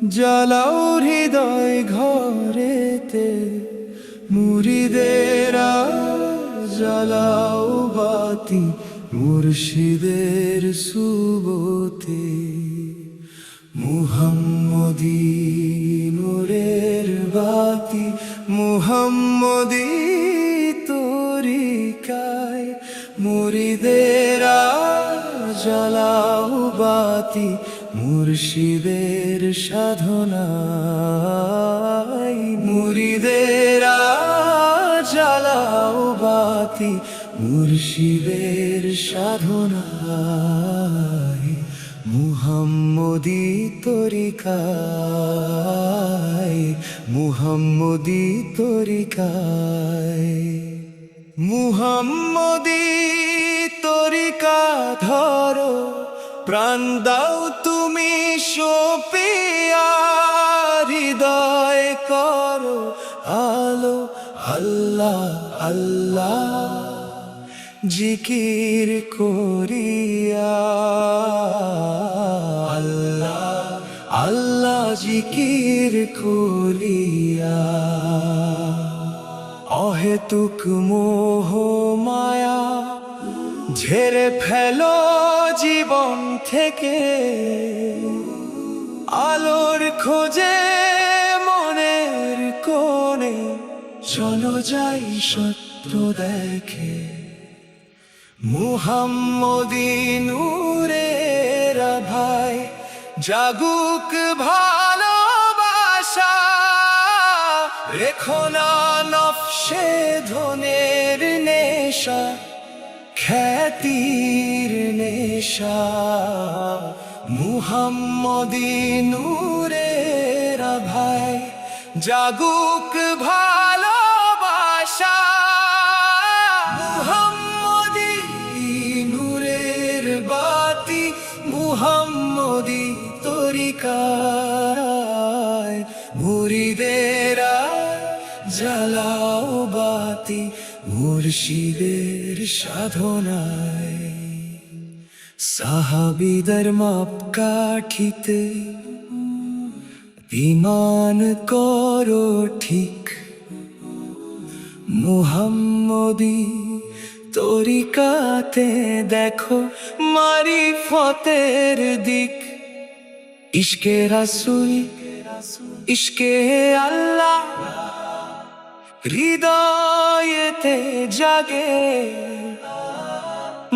জ্বালাও হৃদয় ঘরেতে মুরিদেরা, জ্বালাও বাতি মুর্শিদের সুবতে। মুহাম্মদী নূরের বাতি মুহাম্মদী তরিকায়, মুরিদেরা জ্বালাও বাতি মুর্শিদের সাধনায়। মুরিদেরা জ্বালাও বাতি মুর্শিদের সাধনায়। মুহাম্মদী তরিকায়, মুহাম্মদী তরিকায়। মুহাম্মদী তরিকা ধরো, প্রাণ দাও তুমি সপিয়া, হৃদয় করো আলো আল্লাহ আল্লাহ জিকির করিয়া। আল্লাহ আল্লাহ জিকির করিয়া। অহেতুক মোহ মায়া ঝেড়ে ফেলো জীবন থেকে, আলোর খোঁজে মনের কোণে চলো যাই সত্য দেখে। মুহাম্মদী নূরের ভাই জাগুক ভালোবাসা, রেখো না নফসে ধনের নেশা, খ্যাতির নেশা। মুহাম্মদী নূরের ভাই জাগুক ভালোবাসা, মুহাম্মদী নূরের বাতি মুহাম্মদী তরিকায়। মুরিদেরা জ্বালাও বাতি মুর্শিদের সাধনায়। সাহাবীদের মাপকাঠিতে বিমান করো ঠিক, মুহাম্মদী তরিকাতে দেখো মারিফতের দিক। ইশকে রাসূল ইশকে আল্লাহ হৃদয়েতে জাগে,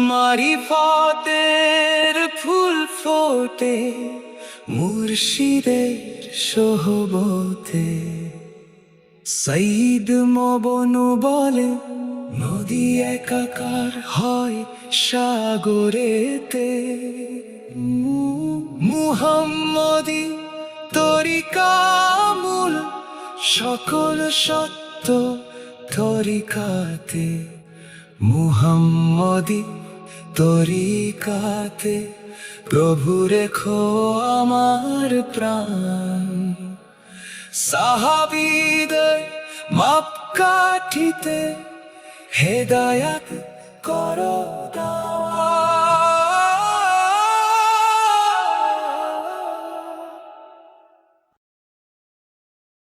মারিফতের ফুল ফোটে মুর্শিদের সোহবতে। সাইদ মবনু বলে নদী একাকার হয় সাগরেতে, মুহাম্মদী তরিকা মূল সকল সত্য তরিকাতে। মুহাম্মদী তরিকাতে প্রভু রেখো আমার প্রাণ। সাহাবীদের মাপকাঠিতে হেদায়াত করো দান।